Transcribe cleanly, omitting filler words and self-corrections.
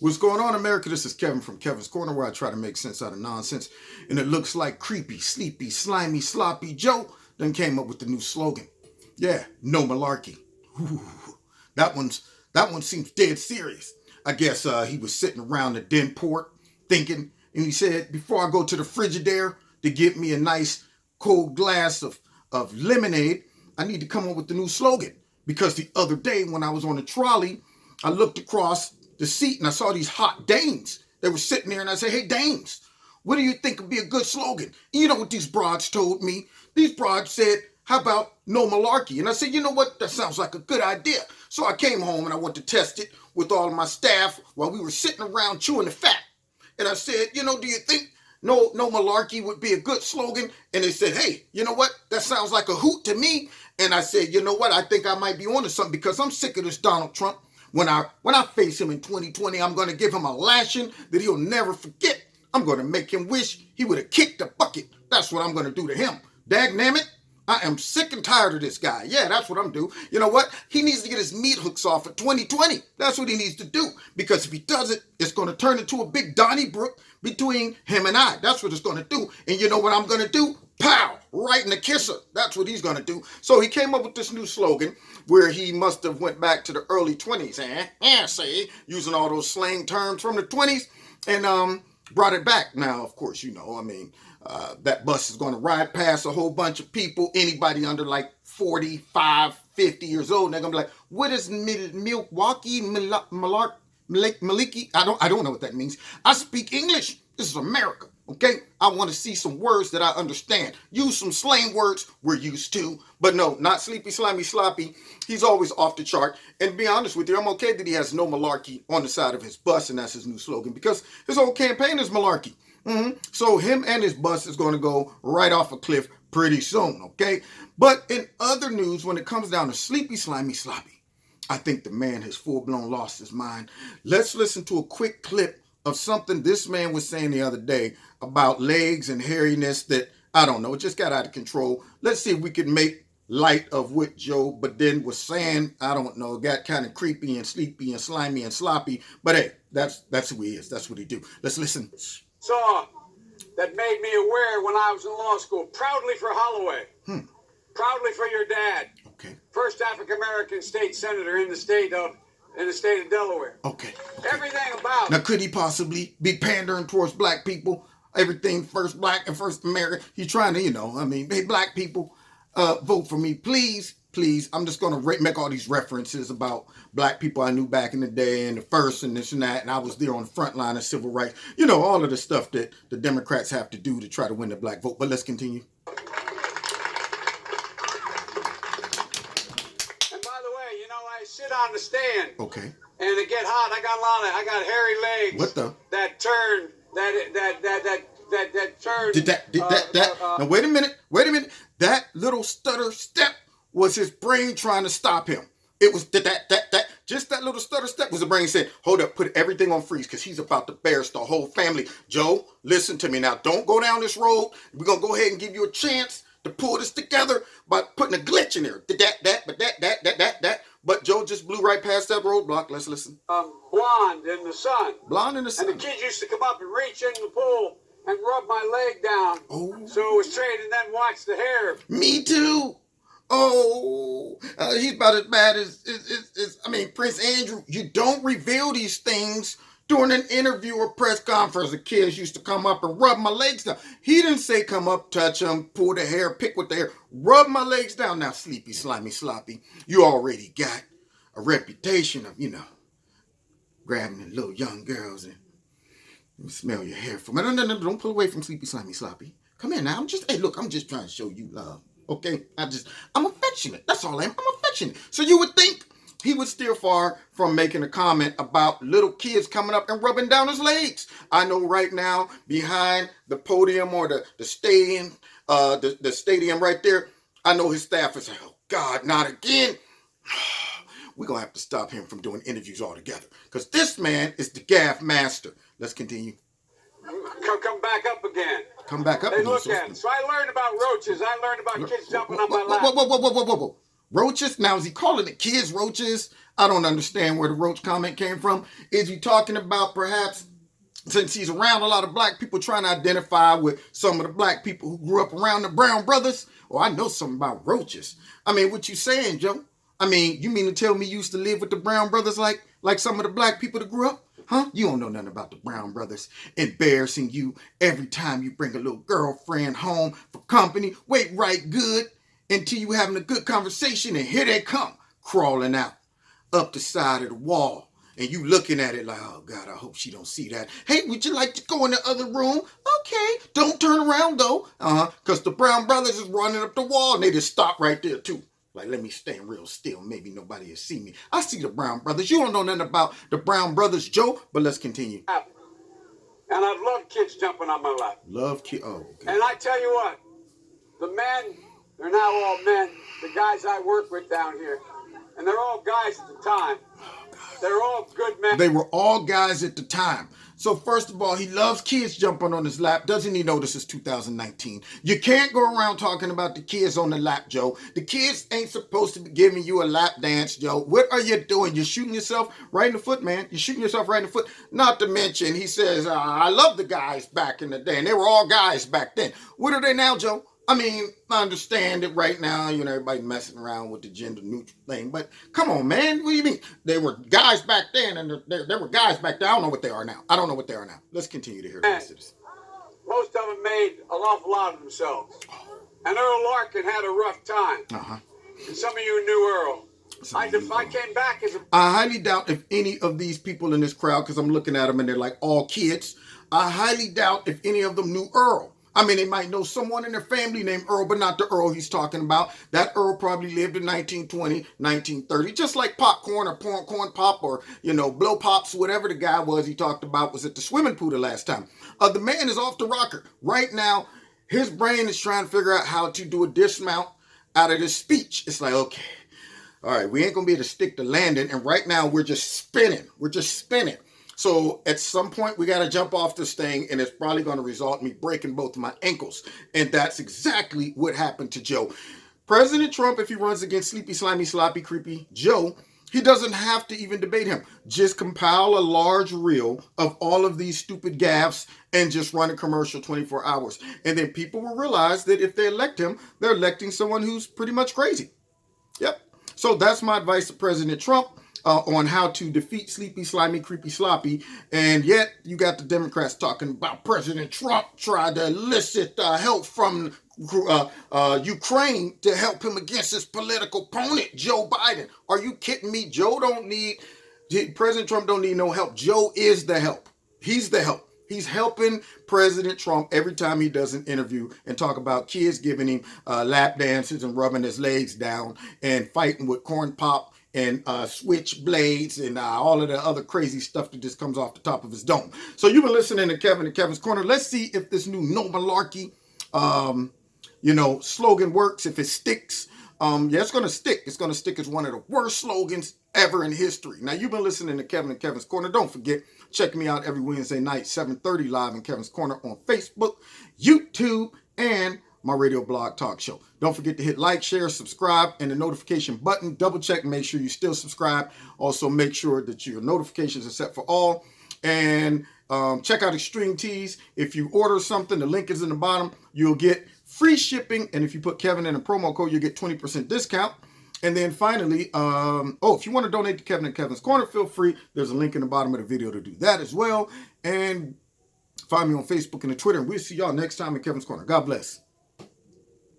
What's going on, America? This is Kevin from Kevin's Corner, where I try to make sense out of nonsense. And it looks like creepy, sleepy, slimy, sloppy Joe then came up with the new slogan. Yeah, no malarkey. Ooh, that one seems dead serious. I guess he was sitting around the den port thinking, and he said, before I go to the Frigidaire to get me a nice cold glass of lemonade, I need to come up with the new slogan. Because the other day when I was on the trolley, I looked across the seat and I saw these hot dames. They were sitting there and I said, hey, dames, what do you think would be a good slogan? And you know what these broads told me? These broads said, how about no malarkey? And I said, you know what? That sounds like a good idea. So I came home and I went to test it with all of my staff while we were sitting around chewing the fat. And I said, do you think no malarkey would be a good slogan? And they said, hey, you know what? That sounds like a hoot to me. And I said, you know what? I think I might be onto something because I'm sick of this Donald Trump. When I face him in 2020, I'm going to give him a lashing that he'll never forget. I'm going to make him wish he would have kicked the bucket. That's what I'm going to do to him. Dagnammit, I am sick and tired of this guy. Yeah, that's what I'm doing. You know what? He needs to get his meat hooks off at 2020. That's what he needs to do. Because if he does it, it's going to turn into a big Donnybrook between him and I. That's what it's going to do. And you know what I'm going to do? Pow! Right in the kisser. That's what he's going to do. So he came up with this new slogan where he must have went back to the early 20s, say, using all those slang terms from the 20s, and brought it back. Now, of course, that bus is going to ride past a whole bunch of people, anybody under like 45, 50 years old, and they're going to be like, what is Milwaukee, Malarkey? I don't know what that means. I speak English. This is America. Okay, I want to see some words that I understand. Use some slang words we're used to. But no, not sleepy, slimy, sloppy. He's always off the chart. And to be honest with you, I'm okay that he has no malarkey on the side of his bus, and that's his new slogan, because his whole campaign is malarkey. So him and his bus is going to go right off a cliff pretty soon, okay? But in other news, when it comes down to sleepy, slimy, sloppy, I think the man has full-blown lost his mind. Let's listen to a quick clip of something this man was saying the other day about legs and hairiness that, I don't know, it just got out of control. Let's see if we can make light of what Joe Biden was saying. I don't know, it got kind of creepy and sleepy and slimy and sloppy, but hey, that's who he is. That's what he do. Let's listen. Saw that made me aware when I was in law school. Proudly for Holloway. Proudly for your dad. Okay. First African-American state senator in the state of Delaware. Okay. Everything about Now, could he possibly be pandering towards black people? Everything first black and first American. He's trying to, hey, black people, vote for me, please, please. I'm just going to make all these references about black people I knew back in the day and the first and this and that. And I was there on the front line of civil rights. All of the stuff that the Democrats have to do to try to win the black vote. But let's continue. I sit on the stand. Okay. And it get hot. I got hairy legs. What the? That turn. That turn. Did that? Now wait a minute. That little stutter step was his brain trying to stop him. It was that. Just that little stutter step was the brain saying, hold up, put everything on freeze because he's about to embarrass the whole family. Joe, listen to me now. Don't go down this road. We're going to go ahead and give you a chance to pull this together by putting a glitch in there. That. But Joe just blew right past that roadblock. Let's listen. Blonde in the sun. Blonde in the sun. And the kids used to come up and reach in the pool and rub my leg down. Oh. So it was straight and then watch the hair. Me too. Oh, he's about as bad as Prince Andrew. You don't reveal these things during an interview or press conference. The kids used to come up and rub my legs down. He didn't say come up, touch them, pull the hair, pick with the hair, rub my legs down. Now, sleepy, slimy, sloppy, you already got a reputation of, grabbing the little young girls and smell your hair from it. No, don't pull away from sleepy, slimy, sloppy. Come here now. I'm just trying to show you love. Okay? I'm affectionate. That's all I am. I'm affectionate. So you would think he would steer far from making a comment about little kids coming up and rubbing down his legs. I know right now, behind the podium or the stadium, the stadium right there, I know his staff is like, oh God, not again. We're going to have to stop him from doing interviews altogether because this man is the gaff master. Let's continue. Come back up again. Come back up They again. look at him. So I learned about roaches. I learned about kids jumping on my lap. Whoa. roaches? Now, is he calling the kids roaches? I don't understand where the roach comment came from. Is he talking about perhaps, since he's around a lot of black people, trying to identify with some of the black people who grew up around the Brown brothers? Oh, I know something about roaches. I mean, what you saying, Joe? I mean, you mean to tell me you used to live with the Brown brothers like some of the black people that grew up? Huh? You don't know nothing about the Brown brothers. Embarrassing you every time you bring a little girlfriend home for company. Wait right good until you having a good conversation, and here they come, crawling out up the side of the wall. And you looking at it like, oh God, I hope she don't see that. Hey, would you like to go in the other room? Okay, don't turn around though. Because the Brown brothers is running up the wall, and they just stop right there too. Like, let me stand real still. Maybe nobody will see me. I see the Brown brothers. You don't know nothing about the Brown brothers, Joe, but let's continue. And I love kids jumping on my lap. Love kids. Oh, okay. And I tell you what, the men, they're now all men, the guys I work with down here, and they're all guys at the time. They're all good men. They were all guys at the time. So first of all, he loves kids jumping on his lap. Doesn't he know this is 2019? You can't go around talking about the kids on the lap, Joe. The kids ain't supposed to be giving you a lap dance, Joe. What are you doing? You're shooting yourself right in the foot, man. You're shooting yourself right in the foot. Not to mention, he says, I love the guys back in the day, and they were all guys back then. What are they now, Joe? I mean, I understand it right now, you know, everybody messing around with the gender neutral thing, but come on, man, what do you mean? They were guys back then, and there were guys back then. I don't know what they are now. I don't know what they are now. Let's continue to hear the rest of this. Most of them made an awful lot of themselves. And Earl Larkin had a rough time. And some of you knew Earl. I came back as a... I highly doubt if any of these people in this crowd, because I'm looking at them and they're like all kids, I highly doubt if any of them knew Earl. I mean, they might know someone in their family named Earl, but not the Earl he's talking about. That Earl probably lived in 1920, 1930, just like Popcorn or Corn Pop or, you know, Blow Pops, whatever the guy was he talked about was at the swimming pool the last time. The man is off the rocker. Right now, his brain is trying to figure out how to do a dismount out of this speech. It's like, okay, all right, we ain't going to be able to stick the landing, and right now we're just spinning. We're just spinning. So at some point, we got to jump off this thing, and it's probably going to result in me breaking both of my ankles. And that's exactly what happened to Joe. President Trump, if he runs against Sleepy, Slimy, Sloppy, Creepy Joe, he doesn't have to even debate him. Just compile a large reel of all of these stupid gaffes and just run a commercial 24 hours. And then people will realize that if they elect him, they're electing someone who's pretty much crazy. Yep. So that's my advice to President Trump. On how to defeat Sleepy, Slimy, Creepy, Sloppy. And yet you got the Democrats talking about President Trump tried to elicit help from Ukraine to help him against his political opponent, Joe Biden. Are you kidding me? President Trump don't need no help. Joe is the help. He's the help. He's helping President Trump every time he does an interview and talk about kids giving him lap dances and rubbing his legs down and fighting with Corn Pop and switchblades and all of the other crazy stuff that just comes off the top of his dome. So you've been listening to Kevin and Kevin's Corner. Let's see if this new No Malarkey, slogan works, if it sticks. Yeah, it's going to stick. It's going to stick as one of the worst slogans ever in history. Now, you've been listening to Kevin and Kevin's Corner. Don't forget, check me out every Wednesday night, 7:30 live in Kevin's Corner on Facebook, YouTube, and my radio blog talk show. Don't forget to hit like, share, subscribe, and the notification button. Double check and make sure you still subscribe. Also, make sure that your notifications are set for all. And check out Extreme Tees. If you order something, the link is in the bottom. You'll get free shipping. And if you put Kevin in a promo code, you'll get 20% discount. And then finally, if you want to donate to Kevin and Kevin's Corner, feel free. There's a link in the bottom of the video to do that as well. And find me on Facebook and Twitter. And we'll see y'all next time in Kevin's Corner. God bless.